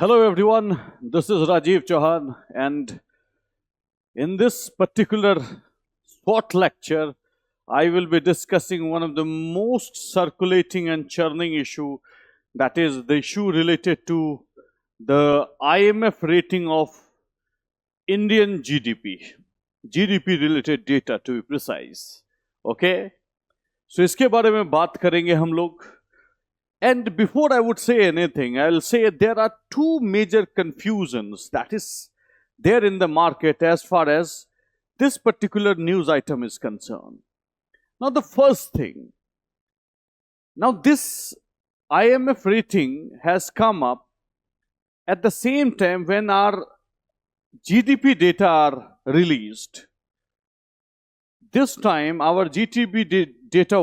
Hello everyone, this is Rajeev Chauhan, and in this particular short lecture, I will be discussing one of the most circulating and churning issue, that is the issue related to the IMF rating of Indian GDP related data to be precise. Okay? So इसके बारे में बात करेंगे हम लोग. And before I would say anything, I'll say there are two major confusions that is there in the market as far as this particular news item is concerned. Now, the first thing, now this IMF rating has come up at the same time when our GDP data are released. This time, our GDP rate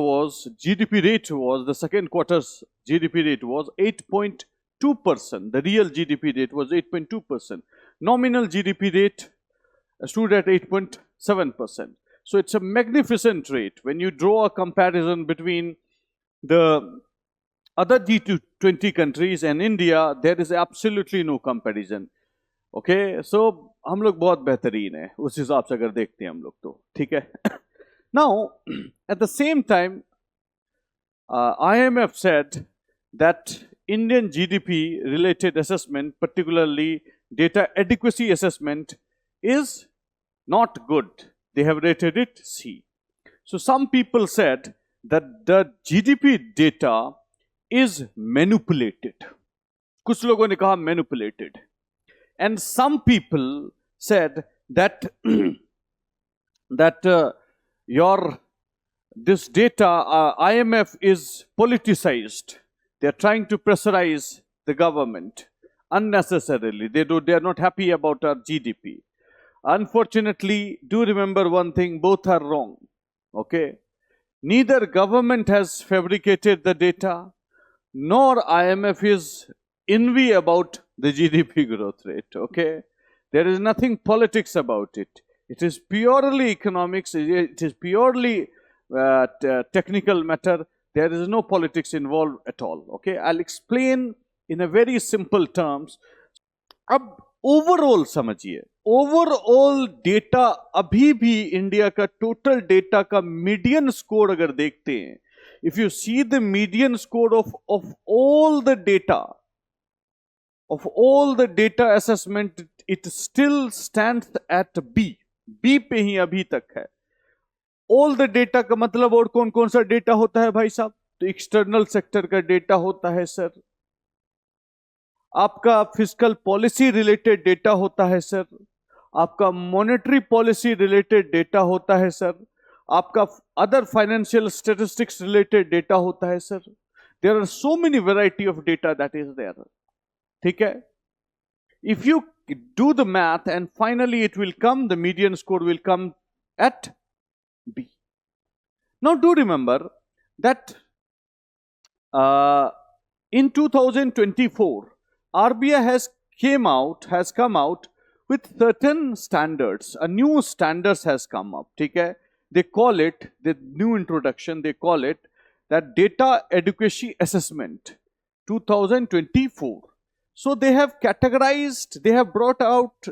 was, the second quarter's GDP rate was 8.2%. The real GDP rate was 8.2%. Nominal GDP rate stood at 8.7%. So it's a magnificent rate. When you draw a comparison between the other G20 countries and India, there is absolutely no comparison. Okay, so हम लोग बहुत बेहतरीन है उस हिसाब से अगर देखते हैं हम लोग तो ठीक है. Now, at the same time, IMF said that Indian GDP related assessment, particularly data adequacy assessment, is not good. They have rated it C. So some people said that the GDP data is manipulated. कुछ लोगों ने कहा manipulated. And some people said that this data, IMF is politicized. They are trying to pressurize the government unnecessarily. They are not happy about our GDP. Unfortunately, do remember one thing, both are wrong. Okay? Neither government has fabricated the data, nor IMF is envy about the GDP growth rate. Okay? There is nothing politics about it. It is purely economics. It is purely technical matter. There is no politics involved at all. Okay, I'll explain in a very simple terms. अब overall समझिए, overall data अभी भी India का total data का median score अगर देखते हैं, if you see the median score of all the data assessment, it still stands at B. B पे ही अभी तक है. All the data का मतलब और कौन कौन सा डेटा होता है भाई साहब? तो एक्सटर्नल सेक्टर का डेटा होता है सर, आपका फिस्कल पॉलिसी रिलेटेड डेटा होता है सर, आपका मॉनेटरी पॉलिसी रिलेटेड डेटा होता है सर, आपका other financial statistics related data होता है sir. There are so many variety of data that is there. ठीक है? If you do the math and finally it will come, the median score will come at B. Now do remember that in 2024, RBI has come out with certain standards. A new standards has come up. Okay? They call it, the new introduction, they call it that Data Adequacy Assessment 2024. So they have categorized, they have brought out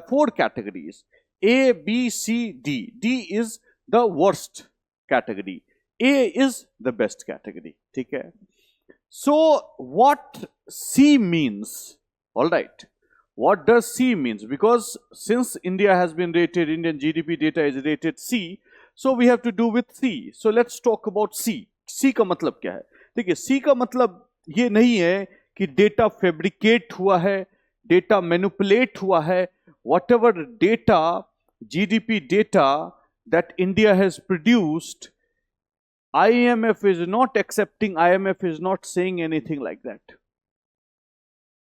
four categories, A, B, C, D. D is the worst category. A is the best category. Okay? So what C means, all right, what does C means? Because since India has been rated, Indian GDP data is rated C, so we have to do with C. So let's talk about C. C का मतलब क्या है? देखिए, C का मतलब ये नहीं है कि डेटा फैब्रिकेट हुआ है, डेटा मैनिपुलेट हुआ है. Whatever data, GDP data that India has produced, IMF is not accepting, IMF is not saying anything like that.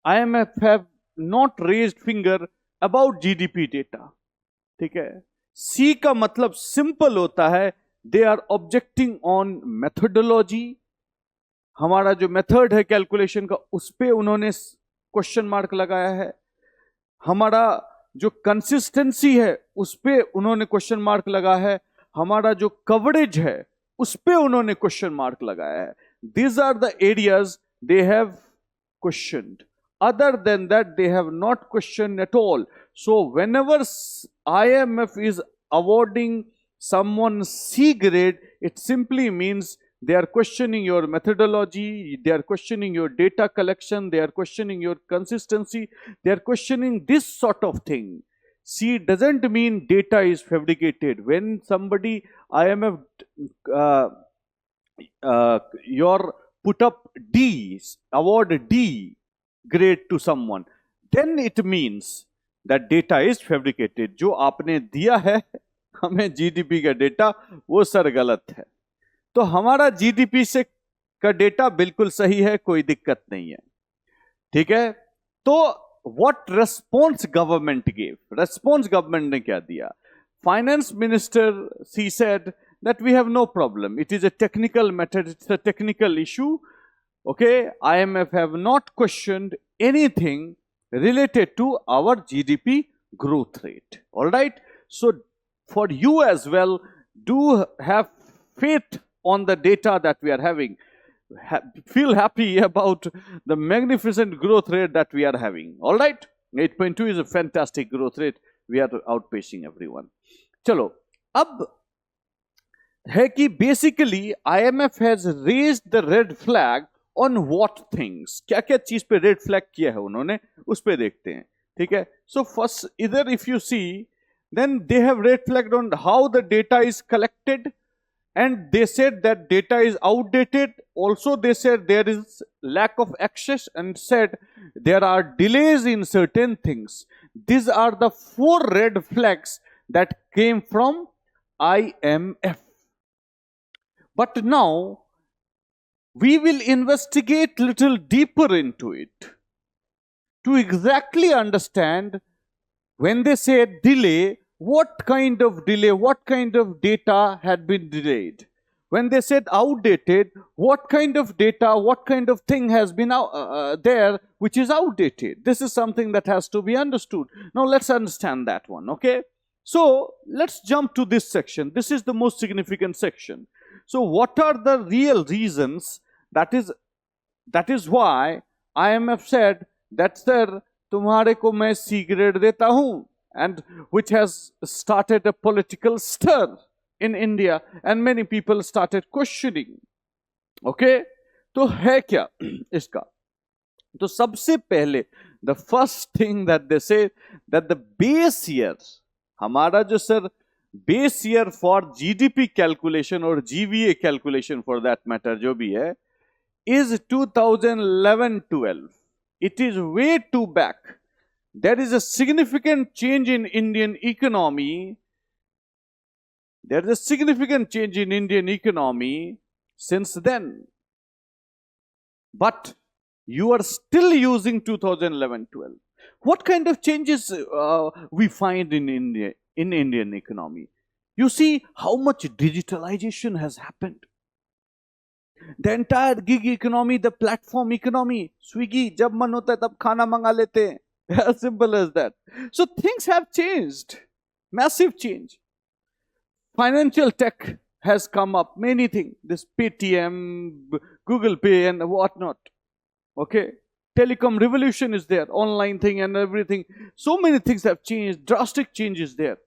IMF have not raised finger about GDP data. ठीक है? C का मतलब simple होता है, they are objecting on methodology. हमारा जो method है calculation का, उस पे उन्होंने क्वेश्चन मार्क लगाया है. हमारा जो कंसिस्टेंसी है उस पे उन्होंने क्वेश्चन मार्क लगाया है. हमारा जो कवरेज है उस पे उन्होंने क्वेश्चन मार्क लगाया है. These are the areas they have questioned. Other than that, they have not questioned at all. So whenever IMF is awarding someone C grade, it simply means they are questioning your methodology, they are questioning your data collection, they are questioning your consistency, they are questioning this sort of thing. C doesn't mean data is fabricated. When somebody IMF your put up D, award D grade to someone, then it means that data is fabricated. जो आपने दिया है हमें GDP का data, वो sir गलत है. तो हमारा जीडीपी से का डेटा बिल्कुल सही है, कोई दिक्कत नहीं है. ठीक है. तो what response government gave? Response government ने क्या दिया? Finance minister, he said that we have no problem. It is a technical matter. It's a technical issue. Okay, IMF have not questioned anything related to our GDP growth rate. All right. So for you as well, do have faith on the data that we are having. Feel happy about the magnificent growth rate that we are having. All right. 8.2 is a fantastic growth rate. We are outpacing everyone. चलो, अब है कि basically IMF has raised the red flag on what things. क्या क्या चीज पे red flag किया है उन्होंने, उस पे देखते हैं. ठीक है. So first, either if you see, then they have red flagged on how the data is collected, and they said that data is outdated. Also they said there is lack of access, and said there are delays in certain things. These are the 4 red flags that came from IMF. But now we will investigate little deeper into it to exactly understand when they say delay, what kind of delay, what kind of data had been delayed. When they said outdated, what kind of data, what kind of thing has been there which is outdated. This is something that has to be understood. Now let's understand that one, okay? So let's jump to this section. This is the most significant section. So what are the real reasons? That is why IMF said that sir, तुम्हारे को मैं C grade देता हूँ, and which has started a political stir in India, and many people started questioning. Okay, तो है क्या इसका? तो सबसे पहले, the first thing that they say that the base year, हमारा जो sir base year for GDP calculation और GVA calculation for that matter जो भी है, is 2011-12. It is way too back. There is a significant change in Indian economy. There is a significant change in Indian economy since then. But you are still using 2011-12. What kind of changes we find in India, in Indian economy? You see how much digitalization has happened. The entire gig economy, the platform economy, Swiggy, jab man hota hai tab khana manga lete hain. As simple as that. So things have changed. Massive change. Financial tech has come up, many things. This Paytm, Google Pay and whatnot. Okay. Telecom revolution is there. Online thing and everything. So many things have changed. Drastic changes there.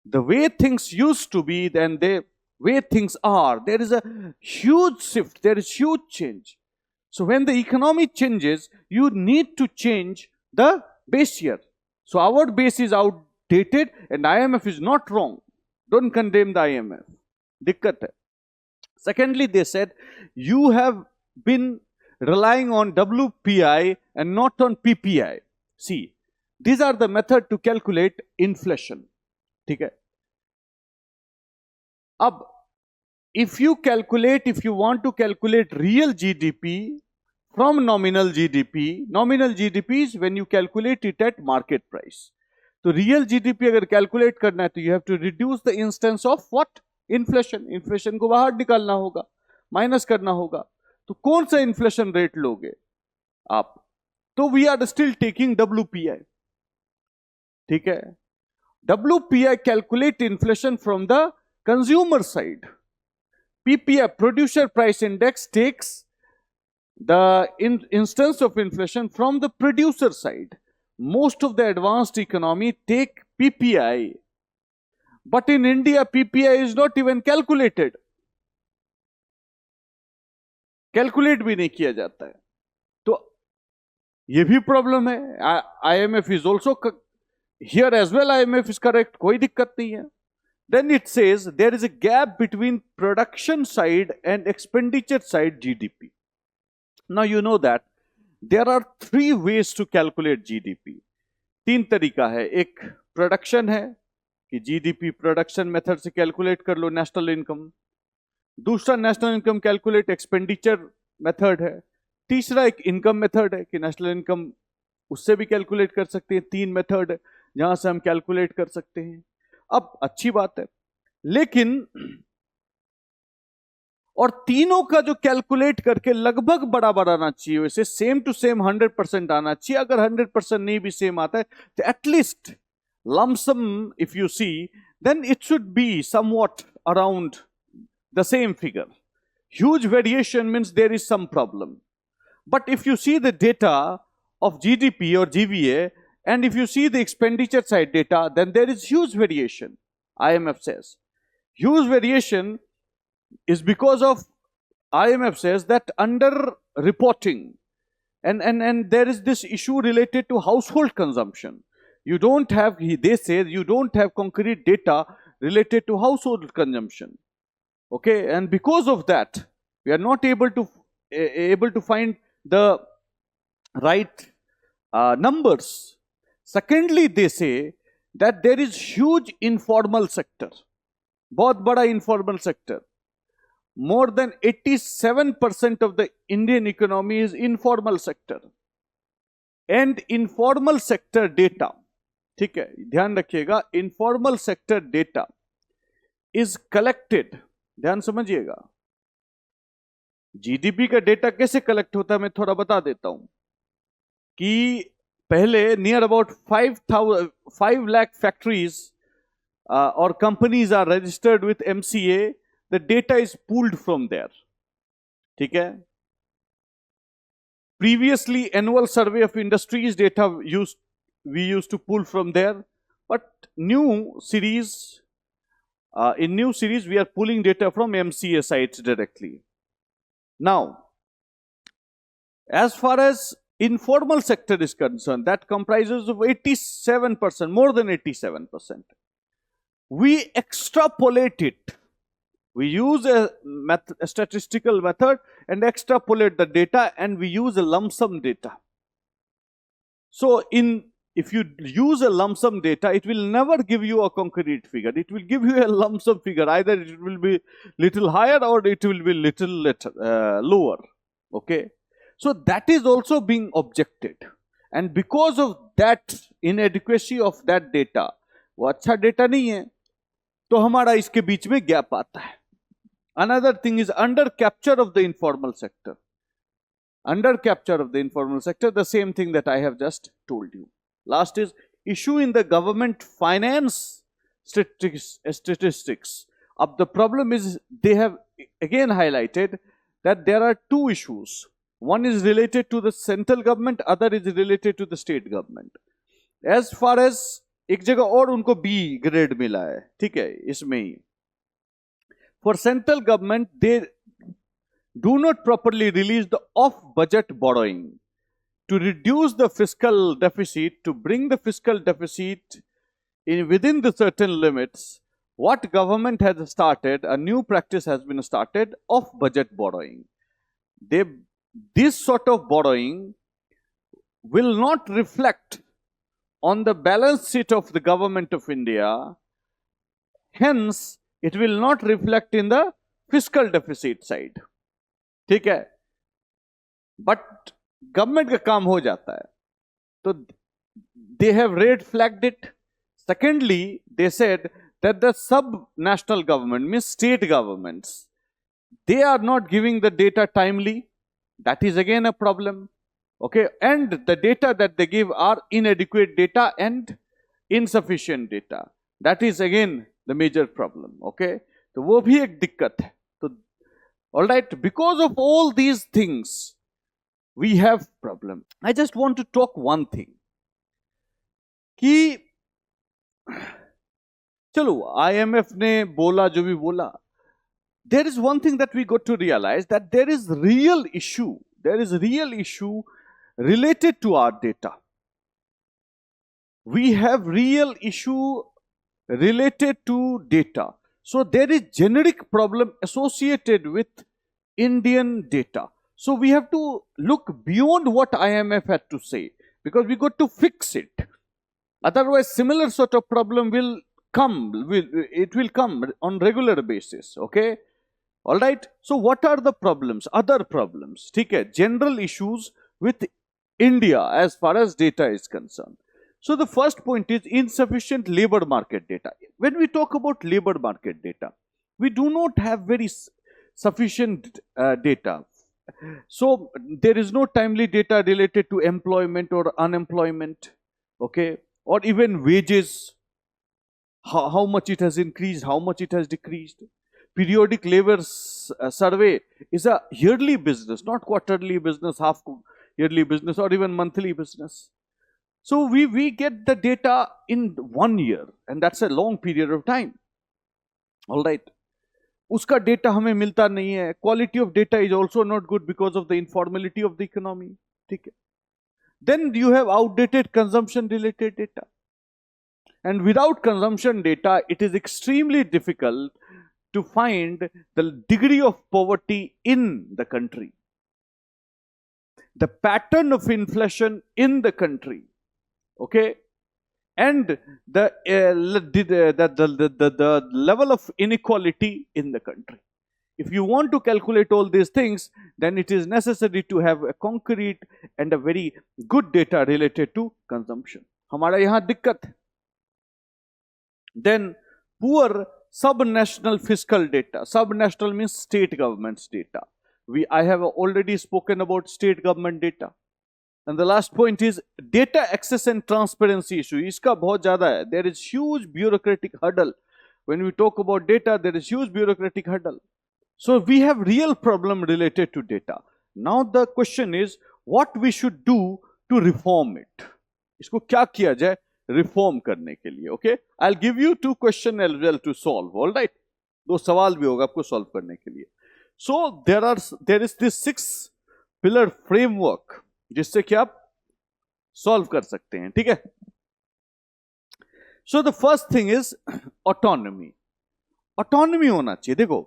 The way things used to be and the way things are, there is a huge shift. There is huge change. So when the economy changes, you need to change the base year. So our base is outdated and IMF is not wrong. Don't condemn the IMF. Dikkat hai. Secondly, they said you have been relying on WPI and not on PPI. See, these are the method to calculate inflation. ठीक है. Ab, if you want to calculate real GDP from nominal GDP is when you calculate it at market price. So real GDP अगर calculate करना है तो you have to reduce the instance of what? Inflation. Inflation को बाहर निकालना होगा, minus करना होगा. तो कौन सा inflation rate लोगे आप? तो we are still taking WPI. ठीक है. WPI calculate inflation from the consumer side. PPI, Producer Price Index, takes the instance of inflation from the producer side. Most of the advanced economy take PPI, but in India PPI is not even calculated. Calculate भी नहीं किया जाता है, तो ये भी problem है. IMF is also here as well. IMF is correct, कोई दिक्कत नहीं है. Then it says there is a gap between production side and expenditure side GDP. Now you know that there are three ways to calculate GDP. तीन तरीका है. एक production है कि GDP प्रोडक्शन मेथड से कैलकुलेट कर लो नेशनल इनकम. दूसरा national income calculate expenditure method है. तीसरा एक इनकम मेथड है कि नेशनल इनकम उससे भी कैलकुलेट कर सकते हैं. तीन मेथड है जहां से हम कैलकुलेट कर सकते हैं. अब अच्छी बात है, लेकिन और तीनों का जो कैलकुलेट करके लगभग बराबर आना चाहिए, वैसे सेम टू सेम 100% आना चाहिए. अगर 100% नहीं भी सेम आता है तो at least lump sum if you see then it should be somewhat around the same figure. Huge variation means there is some problem. But if you see the data of GDP or GVA, and if you see the expenditure side data, then there is huge variation. IMF says huge variation is because of, IMF says that under reporting, and there is this issue related to household consumption. You don't have, they say you don't have concrete data related to household consumption. Okay, and because of that we are not able to find the right numbers. Secondly, they say that there is huge informal sector, बहुत बड़ा informal sector. More than 87% of the Indian economy is informal sector. And informal sector data, ठीक है, ध्यान रखिएगा, informal sector data is collected. ध्यान समझिएगा, GDP का data कैसे कलेक्ट होता है मैं थोड़ा बता देता हूं. कि पहले नियर अबाउट 5 lakh फैक्ट्रीज और companies are registered with MCA. The data is pooled from there. ठीक है. Previously annual survey of industries data we used to pull from there, but new series in new series we are pulling data from MCA sites directly. Now, as far as informal sector is concerned, that comprises of 87%, more than 87%. We extrapolate it. We use a statistical method and extrapolate the data, and we use a lump sum data. So if you use a lump sum data, it will never give you a concrete figure. It will give you a lump sum figure. Either it will be little higher or it will be little lower. Okay. So that is also being objected. And because of that inadequacy of that data, वो अच्छा data नहीं है, तो हमारा इसके बीच में gap आता है. Another thing is under capture of the informal sector. Under capture of the informal sector, the same thing that I have just told you. Last is issue in the government finance statistics. अब the problem is they have again highlighted that there are two issues. One is related to the central government, other is related to the state government. As far as एक जगह और उनको B grade मिला है, ठीक है, इसमें ही. For central government, they do not properly release the off-budget borrowing. To reduce the fiscal deficit, to bring the fiscal deficit within the certain limits, what government has started, a new practice has been started of budget borrowing. This sort of borrowing will not reflect on the balance sheet of the government of India. Hence, it will not reflect in the fiscal deficit side. ठीक है? But government का काम हो जाता है, तो they have red flagged it. Secondly, they said that the sub-national government, means state governments, they are not giving the data timely. That is again a problem. Okay, and the data that they give are inadequate data and insufficient data. That is again the major problem. Okay, तो वो भी एक दिक्कत है. तो all right, because of all these things, we have problem. I just want to talk one thing कि चलो IMF ने बोला जो भी बोला, there is one thing that we got to realize, that there is real issue related to our data. We have real issue related to data. So there is generic problem associated with Indian data. So we have to look beyond what IMF had to say, because we got to fix it. Otherwise, similar sort of problem will come, it will come on regular basis, okay? All right? So what are the problems? Other problems, okay? General issues with India as far as data is concerned. So the first point is insufficient labor market data. When we talk about labor market data, we do not have very sufficient data. So there is no timely data related to employment or unemployment, okay, or even wages, how much it has increased, how much it has decreased. Periodic labor survey is a yearly business, not quarterly business, half yearly business, or even monthly business. So we get the data in 1 year, and that's a long period of time. All right. उसका data हमें मिलता नहीं है. Quality of data is also not good because of the informality of the economy. ठीक है. Then you have outdated consumption related data. And without consumption data, it is extremely difficult to find the degree of poverty in the country, the pattern of inflation in the country, okay, and the level of inequality in the country. If you want to calculate all these things, then it is necessary to have a concrete and a very good data related to consumption. हमारा यहाँ दिक्कत है. Then poor sub-national fiscal data. Sub-national means state government's data. I have already spoken about state government data. And the last point is data access and transparency issue. Iska bahut zyada hai. There is huge bureaucratic hurdle. When we talk about data, there is huge bureaucratic hurdle. So we have real problem related to data. Now the question is, what we should do to reform it? Isko kya kiya jaye reform करने के लिए, okay? I'll give you 2 questions as well to solve, all right? 2 सवाल भी होगा आपको solve करने के लिए. So there is this 6 pillar framework जिससे कि आप solve कर सकते हैं, ठीक है? So the first thing is autonomy. Autonomy होना चाहिए. देखो,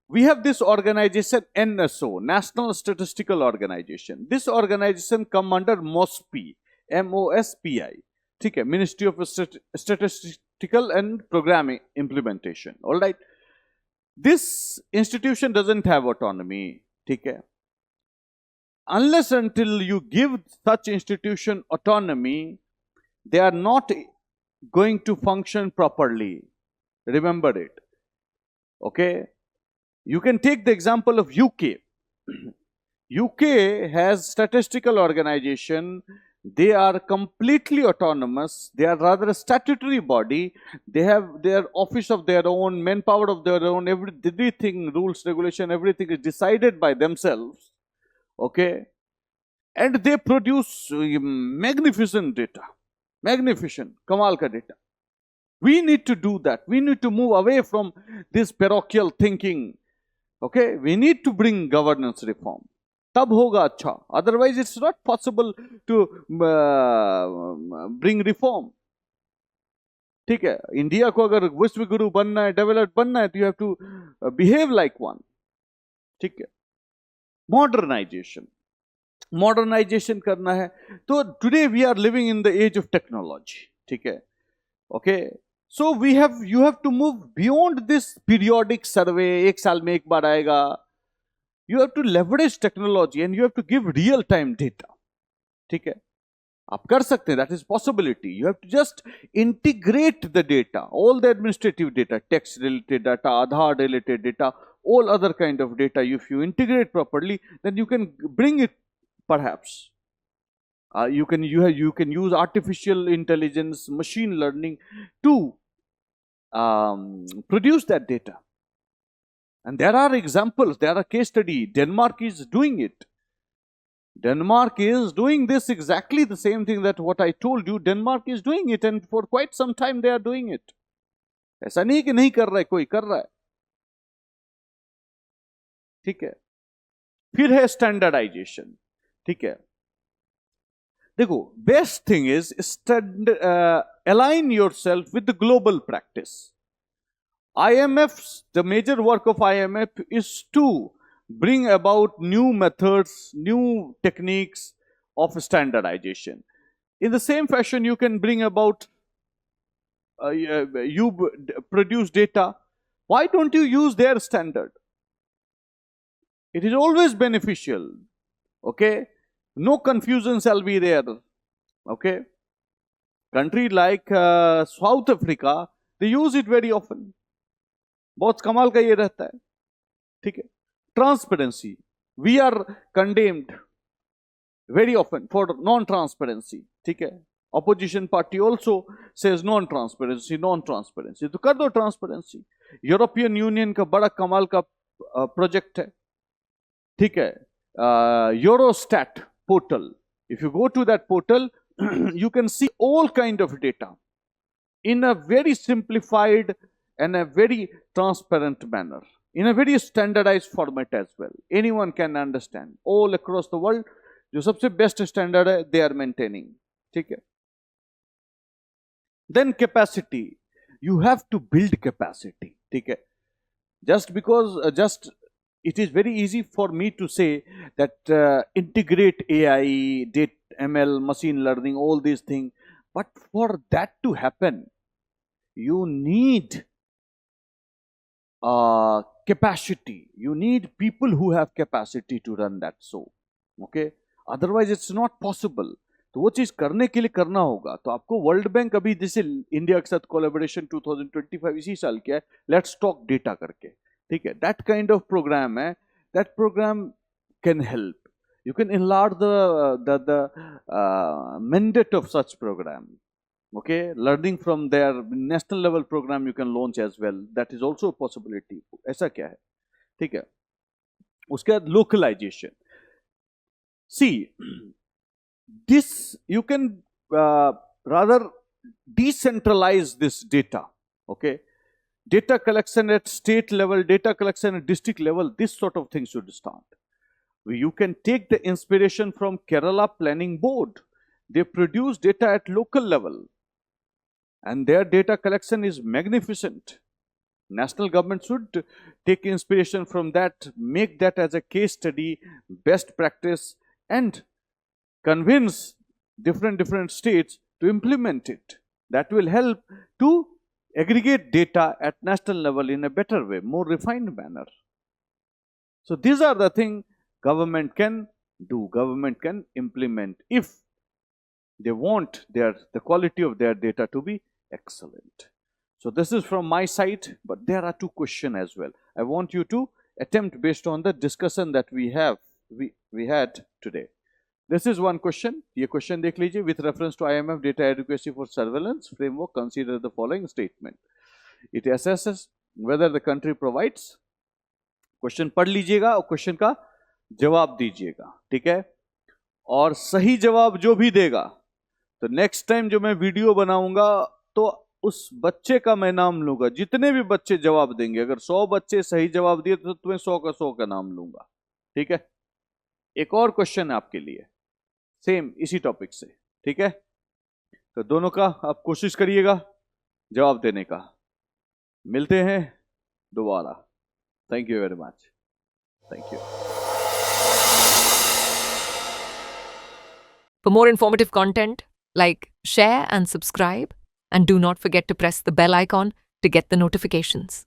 we have this organization NSO, National Statistical Organization. This organization come under MOSPI, MOSPI. ठीक है, Ministry of Statistical and Programming Implementation. All right. This institution doesn't have autonomy. ठीक है. Unless until you give such institution autonomy, they are not going to function properly. Remember it. Okay. You can take the example of UK. UK has statistical organization. They are completely autonomous. They are rather a statutory body. They have their office of their own, manpower of their own, everything, rules, regulation, everything is decided by themselves. Okay? And they produce magnificent data. Magnificent, kamal ka data. We need to do that. We need to move away from this parochial thinking. Okay? We need to bring governance reform. तब होगा अच्छा. Otherwise, it's not possible to bring reform. ठीक है. India को अगर विश्व गुरु बनना है, डेवलप बनना है, तो you have to behave like one. ठीक है. Modernization. Modernization करना है. तो today we are living in the age of technology. ठीक है. Okay. So you have to move beyond this periodic survey. एक साल में एक बार आएगा. You have to leverage technology and you have to give real-time data. ठीक है? आप कर सकते हैं. That is possibility. You have to just integrate the data, all the administrative data, tax-related data, Aadhaar-related data, all other kind of data. If you integrate properly, then you can bring it, perhaps. You can use artificial intelligence, machine learning to produce that data. And there are examples, there are case study. Denmark is doing it. Denmark is doing this exactly the same thing that what I told you. Denmark is doing it, and for quite some time they are doing it. ऐसा नहीं कि नहीं कर रहा है, कोई कर रहा है. ठीक है. फिर है स्टैंडर्डाइजेशन. ठीक है. देखो, best thing is align yourself with the global practice. IMF's, the major work of IMF is to bring about new methods, new techniques of standardization. In the same fashion, you can bring about, you produce data. Why don't you use their standard? It is always beneficial. Okay? No confusion shall be there. Okay? Country like South Africa, they use it very often. बहुत कमाल का ये रहता है. ठीक है. Transparency. We are condemned very often for non-transparency. ठीक है. Opposition party also says non-transparency, non-transparency. तो कर दो transparency. European Union का बड़ा कमाल का project है. ठीक है. Eurostat portal. If you go to that portal, you can see all kind of data in a very simplified and a very transparent manner, in a very standardized format as well. Anyone can understand. All across the world, जो सबसे best standard है, they are maintaining. ठीक है. Then capacity. You have to build capacity. ठीक है. Just because, it is very easy for me to say that integrate AI, data, ML, machine learning, all these things. But for that to happen, you need capacity. You need people who have capacity to run that show. Okay? Otherwise, it's not possible. तो वो चीज करने के लिए करना होगा. तो आपको वर्ल्ड बैंक अभी जैसे इंडिया के साथ कोलैबोरेशन 2025 इसी साल किया है, लेट्स टॉक डेटा करके. ठीक है. दैट काइंड ऑफ प्रोग्राम है. That program can help. You can enlarge the mandate of such program. Okay, learning from their national level program you can launch as well. That is also a possibility. ऐसा क्या है? ठीक है. उसके बाद localization. See, this you can rather decentralize this data. Okay, data collection at state level, data collection at district level. This sort of thing should start. You can take the inspiration from Kerala Planning Board. They produce data at local level and their data collection is magnificent. National government should take inspiration from that, make that as a case study, best practice, and convince different states to implement it. That will help to aggregate data at national level in a better way, more refined manner. So these are the things government can do, government can implement if they want the quality of their data to be excellent. So this is from my side, but there are two questions as well. I want you to attempt based on the discussion that we had today. This is one question. ये question देख लीजिए. With reference to IMF data adequacy for surveillance framework, consider the following statement. It assesses whether the country provides. Question पढ़ लीजिएगा और question का जवाब दीजिएगा. ठीक है. और सही जवाब जो भी देगा, तो नेक्स्ट टाइम जो मैं वीडियो बनाऊंगा तो उस बच्चे का मैं नाम लूंगा. जितने भी बच्चे जवाब देंगे, अगर 100 बच्चे सही जवाब दिए तो तुम्हें 100 का नाम लूंगा. ठीक है. एक और क्वेश्चन है आपके लिए, सेम इसी टॉपिक से. ठीक है. तो दोनों का आप कोशिश करिएगा जवाब देने का. मिलते हैं दोबारा. Thank you very much. Thank you. For more informative content, like, share and subscribe, and do not forget to press the bell icon to get the notifications.